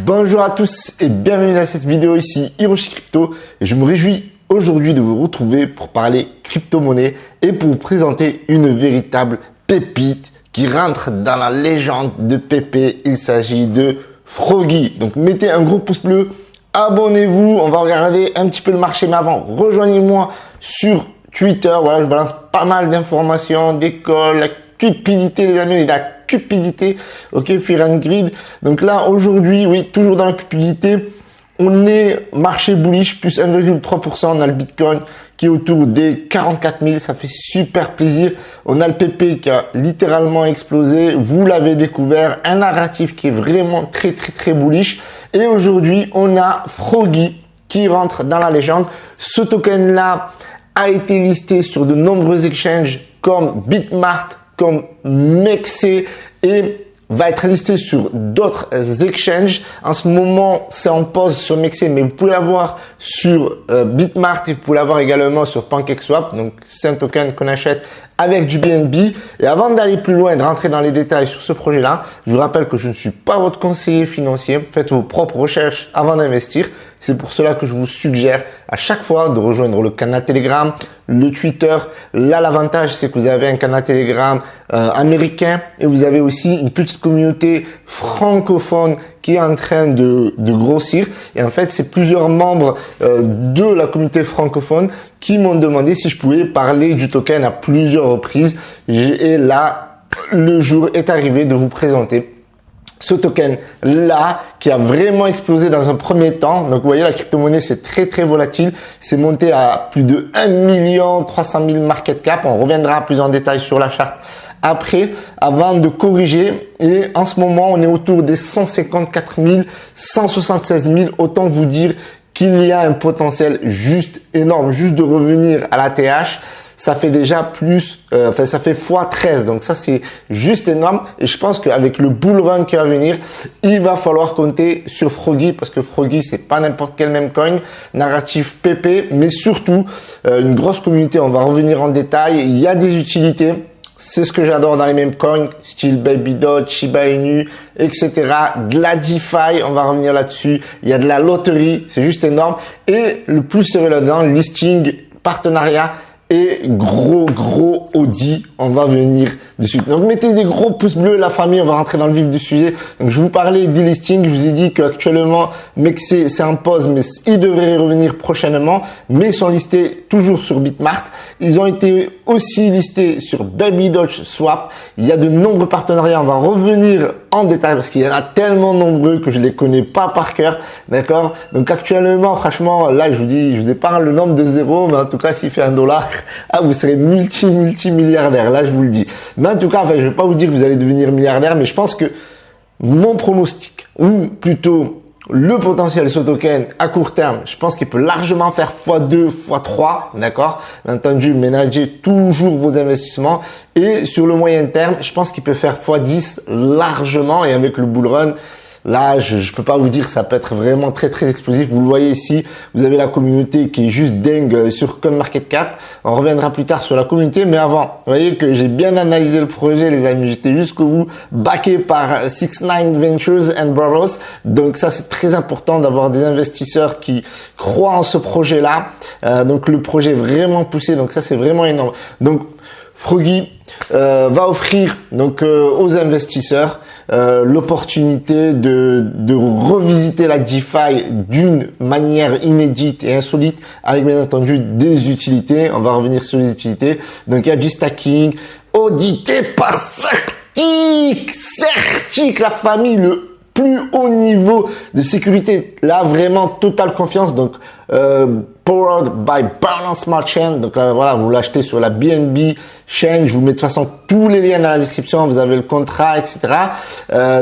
Bonjour à tous et bienvenue dans cette vidéo ici Hiroshi Crypto. Et je me réjouis aujourd'hui de vous retrouver pour parler crypto-monnaie et pour vous présenter une véritable pépite qui rentre dans la légende de Pépé. Il s'agit de Froggy. Donc mettez un gros pouce bleu, abonnez-vous, on va regarder un petit peu le marché. Mais avant, rejoignez-moi sur Twitter. Voilà, je balance pas mal d'informations, d'école, la cupidité les amis, la cupidité, ok, Fear and Greed. Donc là, aujourd'hui, oui, toujours dans la cupidité, on est marché bullish, plus 1,3%. On a le Bitcoin qui est autour des 44 000, ça fait super plaisir. On a le PP qui a littéralement explosé. Vous l'avez découvert, un narratif qui est vraiment très bullish. Et aujourd'hui, on a Froggy qui rentre dans la légende. Ce token-là a été listé sur de nombreux exchanges comme Bitmart, comme Mexe et va être listé sur d'autres exchanges. En ce moment, c'est en pause sur Mexe, mais vous pouvez l'avoir sur Bitmart et vous pouvez l'avoir également sur PancakeSwap. Donc, c'est un token qu'on achète avec du BNB. Et avant d'aller plus loin et de rentrer dans les détails sur ce projet-là, je vous rappelle que je ne suis pas votre conseiller financier. Faites vos propres recherches avant d'investir. C'est pour cela que je vous suggère à chaque fois de rejoindre le canal Telegram, le Twitter. Là, l'avantage, c'est que vous avez un canal Telegram américain et vous avez aussi une petite communauté francophone qui est en train de grossir. Et en fait, c'est plusieurs membres de la communauté francophone qui m'ont demandé si je pouvais parler du token à plusieurs reprises. Et là, le jour est arrivé de vous présenter ce token-là qui a vraiment explosé dans un premier temps. Donc, vous voyez, la crypto-monnaie, c'est très volatile. C'est monté à plus de 1 300 000 market cap. On reviendra plus en détail sur la charte après, avant de corriger. Et en ce moment, on est autour des 154 000, 176 000. Autant vous dire qu'il y a un potentiel juste énorme. Juste de revenir à la TH, ça fait déjà plus, ça fait x13. Donc ça, c'est juste énorme. Et je pense qu'avec le bull run qui va venir, il va falloir compter sur Froggy parce que Froggy, c'est pas n'importe quel meme coin, narratif PP, mais surtout une grosse communauté. On va revenir en détail. Il y a des utilités. C'est ce que j'adore dans les meme coins, style Baby Doge, Shiba Inu, etc. De la DeFi, on va revenir là-dessus. Il y a de la loterie, c'est juste énorme. Et le plus sérieux là-dedans, listing, partenariat et gros Audi, on va venir dessus. Donc mettez des gros pouces bleus la famille, on va rentrer dans le vif du sujet. Donc je vous parlais des listings, je vous ai dit qu'actuellement Mexe c'est en pause, mais ils devraient revenir prochainement, mais ils sont listés toujours sur Bitmart. Ils ont été aussi listés sur Baby Doge Swap. Il y a de nombreux partenariats, on va revenir en détail parce qu'il y en a tellement nombreux que je les connais pas par cœur, d'accord? Donc actuellement, franchement, là je vous épargne le nombre de zéros, mais en tout cas s'il fait $1, ah vous serez multimilliardaire, là je vous le dis. Mais en tout cas, enfin, je vais pas vous dire que vous allez devenir milliardaire, mais je pense que mon pronostic, ou plutôt le potentiel de ce token à court terme, je pense qu'il peut largement faire x2, x3, d'accord? Bien entendu, ménagez toujours vos investissements. Et sur le moyen terme, je pense qu'il peut faire x10 largement. Et avec le bull run, là, je peux pas vous dire, ça peut être vraiment très explosif. Vous le voyez ici, vous avez la communauté qui est juste dingue sur CoinMarketCap. On reviendra plus tard sur la communauté, mais avant, vous voyez que j'ai bien analysé le projet, les amis. J'étais jusqu'au bout, backé par 69 Ventures and Brothers. Donc ça, c'est très important d'avoir des investisseurs qui croient en ce projet-là. Donc le projet est vraiment poussé, donc ça, c'est vraiment énorme. Donc Froggy va offrir donc aux investisseurs l'opportunité de revisiter la DeFi d'une manière inédite et insolite avec bien entendu des utilités. On va revenir sur les utilités. Donc il y a du stacking audité par Certic, la famille, le plus haut niveau de sécurité. Là vraiment totale confiance. Donc powered by Binance Smart Chain. Donc voilà, vous l'achetez sur la BNB Chain. Je vous mets de toute façon tous les liens dans la description. Vous avez le contrat, etc.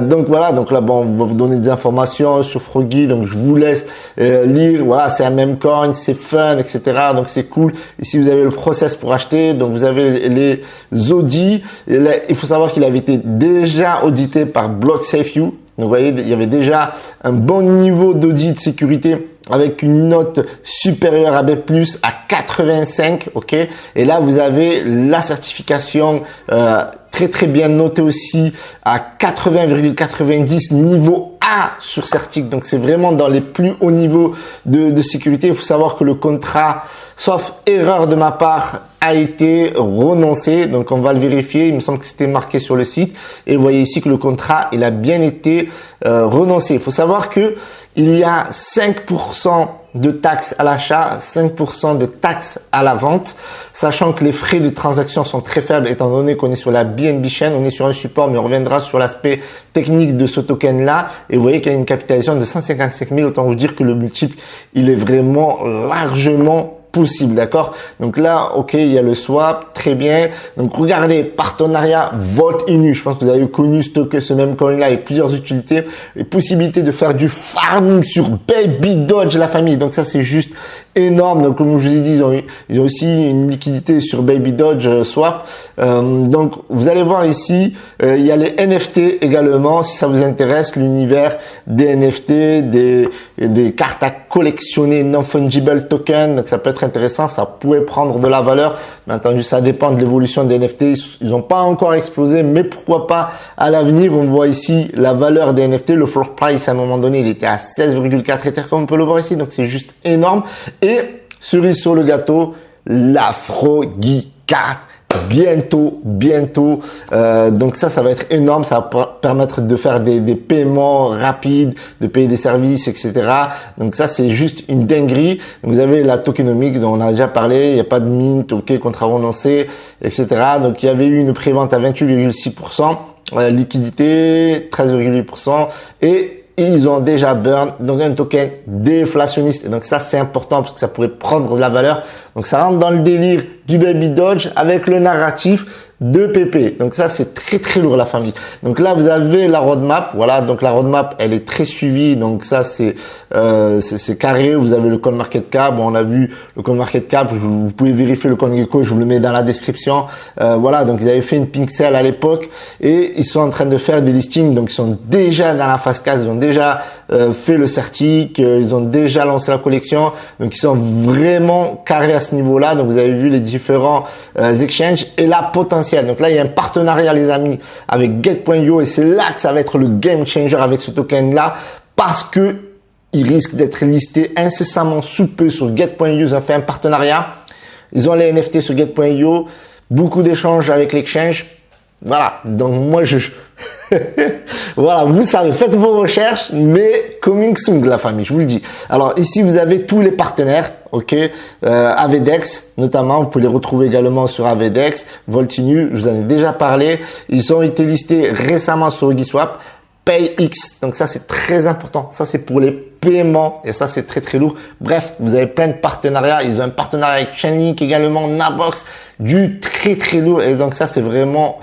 Donc voilà, donc là bon, on va vous donner des informations sur Froggy. Donc je vous laisse lire. Voilà, c'est un meme coin, c'est fun, etc. Donc c'est cool. Ici vous avez le process pour acheter. Donc vous avez les audits. Et là, il faut savoir qu'il avait été déjà audité par BlockSafeU. Donc vous voyez, il y avait déjà un bon niveau d'audit de sécurité avec une note supérieure à B+, à 85, ok. Et là, vous avez la certification très très bien notée aussi à 80,90 niveau A sur Certic. Donc c'est vraiment dans les plus hauts niveaux de sécurité. Il faut savoir que le contrat, sauf erreur de ma part, a été renoncé. Donc on va le vérifier. Il me semble que c'était marqué sur le site. Et vous voyez ici que le contrat, il a bien été renoncé. Il faut savoir que il y a 5% de taxes à l'achat, 5% de taxes à la vente, sachant que les frais de transaction sont très faibles étant donné qu'on est sur la BNB chain, on est sur un support, mais on reviendra sur l'aspect technique de ce token-là. Et vous voyez qu'il y a une capitalisation de 155 000, autant vous dire que le multiple, il est vraiment largement possible, d'accord? Donc là, ok, il y a le swap, très bien. Donc regardez, partenariat Volt Inu, je pense que vous avez connu ce même coin-là et plusieurs utilités, et possibilité de faire du farming sur Baby Dodge, la famille. Donc ça, c'est juste énorme. Donc comme je vous ai dit, ils ont aussi une liquidité sur Baby Dodge Swap. Donc vous allez voir ici, il y a les NFT également, si ça vous intéresse, l'univers des NFT, des cartes à collectionner non fungible token. Donc ça peut être intéressant, ça pourrait prendre de la valeur. Bien entendu, ça dépend de l'évolution des NFT. Ils n'ont pas encore explosé, mais pourquoi pas à l'avenir. On voit ici la valeur des NFT. Le floor price à un moment donné, il était à 16,4 Ether, comme on peut le voir ici. Donc c'est juste énorme. Et cerise sur le gâteau, l'Afrogi 4. Bientôt. Donc ça va être énorme. Ça va permettre de faire des paiements rapides, de payer des services, etc. Donc ça, c'est juste une dinguerie. Donc vous avez la tokenomics dont on a déjà parlé. Il n'y a pas de mint, ok, contrat renoncé, etc. Donc il y avait eu une prévente à 28,6%, liquidité 13,8% et ils ont déjà burn, donc un token déflationniste. Et donc ça, c'est important parce que ça pourrait prendre de la valeur. Donc ça rentre dans le délire du Baby Dodge avec le narratif de PP. Donc ça, c'est très très lourd, la famille. Donc là, vous avez la roadmap. Voilà, donc la roadmap, elle est très suivie. Donc ça, c'est carré. Vous avez le CoinMarketCap. Bon, on a vu le CoinMarketCap. Vous pouvez vérifier le CoinGecko. Je vous le mets dans la description. Voilà, donc ils avaient fait une pink sale à l'époque et ils sont en train de faire des listings. Donc ils sont déjà dans la phase 4. Ils ont déjà fait le certic. Ils ont déjà lancé la collection. Donc ils sont vraiment carrés à ce niveau-là. Donc vous avez vu les différents exchanges et la potentiel. Donc là, il y a un partenariat, les amis, avec Get.io et c'est là que ça va être le game changer avec ce token-là parce que il risque d'être listé incessamment sous peu sur Get.io. Ils ont fait un partenariat. Ils ont les NFT sur Get.io. Beaucoup d'échanges avec l'exchange. Voilà. Donc moi, voilà, vous savez, faites vos recherches, mais coming soon, la famille, je vous le dis. Alors ici, vous avez tous les partenaires, ok, Avedex notamment, vous pouvez les retrouver également sur Avedex, Volt Inu, je vous en ai déjà parlé. Ils ont été listés récemment sur Uniswap, PayX, donc ça c'est très important, ça c'est pour les paiements et ça c'est très très lourd. Bref, vous avez plein de partenariats, ils ont un partenariat avec Chainlink également, Nabox, du très très lourd et donc ça c'est vraiment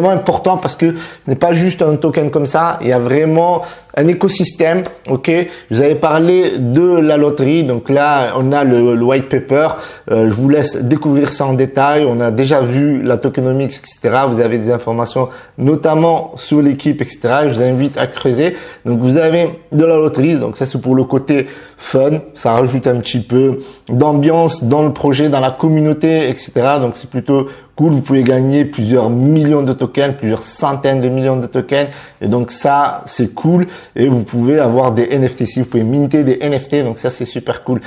important parce que ce n'est pas juste un token comme ça, il y a vraiment un écosystème, ok. Vous avez parlé de la loterie, donc là on a le white paper, je vous laisse découvrir ça en détail. On a déjà vu la tokenomics, etc. Vous avez des informations notamment sur l'équipe, etc. Je vous invite à creuser. Donc vous avez de la loterie, donc ça c'est pour le côté fun, ça rajoute un petit peu d'ambiance dans le projet, dans la communauté, etc. Donc c'est plutôt cool. Vous pouvez gagner plusieurs millions de tokens, plusieurs centaines de millions de tokens, et donc ça c'est cool. Et vous pouvez avoir des NFT ici, vous pouvez minter des NFT, donc ça c'est super cool.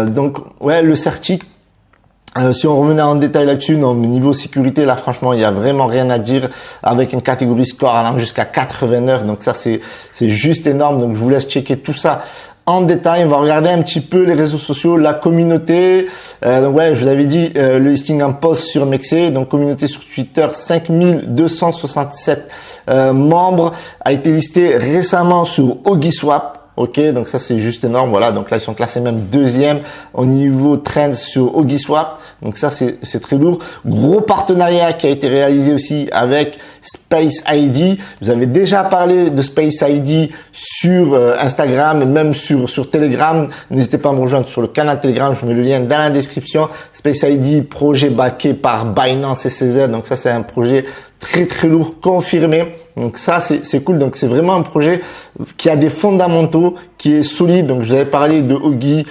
Donc ouais, le certic. Si on revenait en détail là-dessus, non, mais niveau sécurité, là, franchement, il y a vraiment rien à dire avec une catégorie score allant jusqu'à 89. Donc ça, c'est juste énorme. Donc je vous laisse checker tout ça en détail. On va regarder un petit peu les réseaux sociaux, la communauté. Donc ouais, je vous avais dit le listing en post sur Mexé. Donc communauté sur Twitter, 5267 membres, a été listé récemment sur Uniswap. Ok, donc ça c'est juste énorme. Voilà, donc là ils sont classés même deuxième au niveau trends sur Uniswap. Donc ça c'est très lourd. Gros partenariat qui a été réalisé aussi avec Space ID. Vous avez déjà parlé de Space ID sur Instagram et même sur Telegram. N'hésitez pas à me rejoindre sur le canal Telegram. Je mets le lien dans la description. Space ID, projet backé par Binance et CZ. Donc ça c'est un projet très très lourd confirmé. Donc ça c'est cool. Donc c'est vraiment un projet qui a des fondamentaux, qui est solide. Donc, je vous avais parlé de Huobi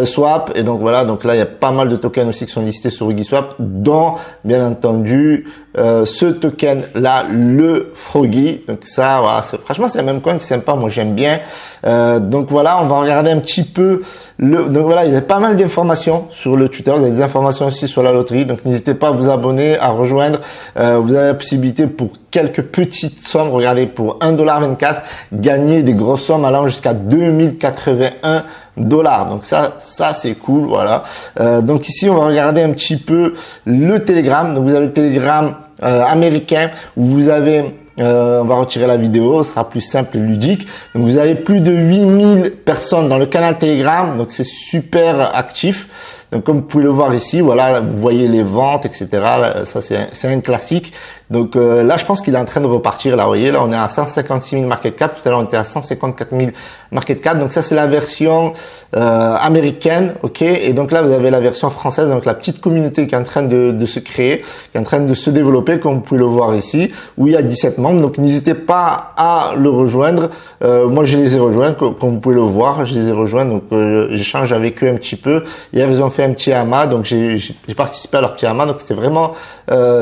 Swap. Et donc, voilà. Donc là, il y a pas mal de tokens aussi qui sont listés sur Huobi Swap, dont, bien entendu, ce token-là, le Froggy. Donc, ça, voilà. Franchement, c'est la même coin, c'est sympa. Moi, j'aime bien. Donc, voilà. On va regarder un petit peu donc, voilà. Il y a pas mal d'informations sur le Twitter. Vous avez des informations aussi sur la loterie. Donc, n'hésitez pas à vous abonner, à rejoindre. Vous avez la possibilité pour quelques petites sommes. Regardez, pour $1,24, gagner des grosses sommes allant jusqu'à 2081 $. Donc ça c'est cool, voilà. Donc ici, on va regarder un petit peu le Telegram. Donc vous avez le Telegram américain où vous avez on va retirer la vidéo, ce sera plus simple et ludique. Donc vous avez plus de 8000 personnes dans le canal Telegram, donc c'est super actif. Donc comme vous pouvez le voir ici, voilà, vous voyez les ventes, etc. Ça c'est un classique. Donc là, je pense qu'il est en train de repartir. Là, vous voyez, là on est à 156 000 market cap. Tout à l'heure, on était à 154 000 market cap. Donc ça, c'est la version américaine, ok. Et donc là, vous avez la version française, donc la petite communauté qui est en train de se créer, qui est en train de se développer, comme vous pouvez le voir ici, où il y a 17 membres. Donc n'hésitez pas à le rejoindre. Moi, je les ai rejoints, comme vous pouvez le voir, je les ai rejoints. Donc j'échange avec eux un petit peu. Hier, ils ont fait un petit AMA, donc j'ai participé à leur petit AMA. Donc c'était vraiment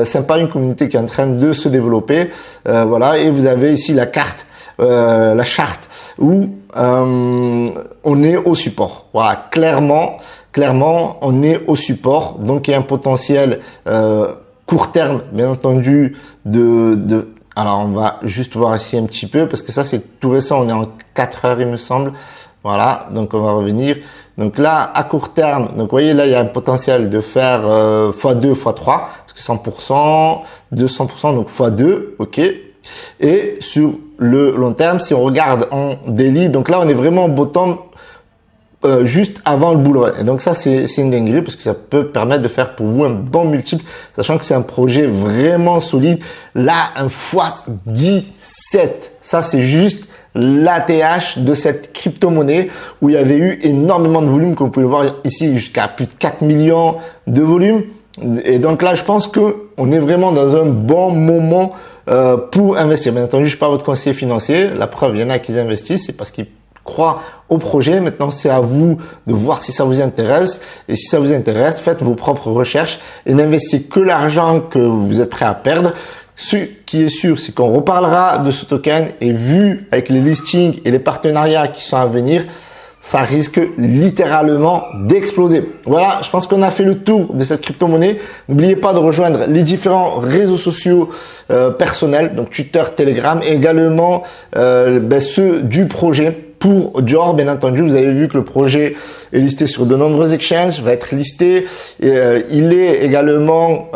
sympa, une communauté qui est en train de se développer, voilà. Et vous avez ici la carte, la charte où on est au support. Voilà, clairement, on est au support. Donc il y a un potentiel court terme, bien entendu, alors on va juste voir ici un petit peu parce que ça c'est tout récent. On est en 4 heures, il me semble. Voilà, donc on va revenir. Donc là, à court terme, donc vous voyez là, il y a un potentiel de faire x2, x3, parce que 100%, 200%, donc x2, ok. Et sur le long terme, si on regarde en daily, donc là, on est vraiment au bottom juste avant le bull run. Et donc ça, c'est une dinguerie parce que ça peut permettre de faire pour vous un bon multiple, sachant que c'est un projet vraiment solide. Là, un x17, ça c'est juste l'ATH de cette crypto-monnaie où il y avait eu énormément de volume, comme vous pouvez le voir ici, jusqu'à plus de 4 millions de volume. Et donc là, je pense que on est vraiment dans un bon moment pour investir. Bien entendu, je suis pas votre conseiller financier. La preuve, il y en a qui investissent, c'est parce qu'ils croient au projet. Maintenant, c'est à vous de voir si ça vous intéresse. Et si ça vous intéresse, faites vos propres recherches et n'investissez que l'argent que vous êtes prêt à perdre. Ce qui est sûr, c'est qu'on reparlera de ce token et vu avec les listings et les partenariats qui sont à venir, ça risque littéralement d'exploser. Voilà, je pense qu'on a fait le tour de cette crypto-monnaie. N'oubliez pas de rejoindre les différents réseaux sociaux personnels, donc Twitter, Telegram, et également ceux du projet. Pour Jor, bien entendu, vous avez vu que le projet est listé sur de nombreux exchanges, va être listé. Il est également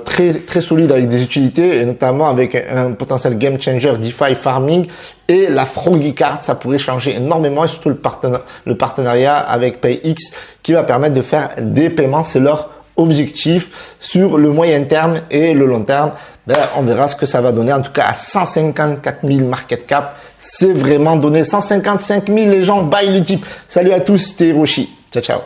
très solide avec des utilités et notamment avec un potentiel game changer DeFi farming et la Froggy Card, ça pourrait changer énormément et surtout le partenariat avec PayX qui va permettre de faire des paiements. C'est leur objectif sur le moyen terme et le long terme. On verra ce que ça va donner. En tout cas, à 154 000 market cap, c'est vraiment donné. 155 000, les gens buy le type. Salut à tous, c'était Hiroshi. Ciao, ciao.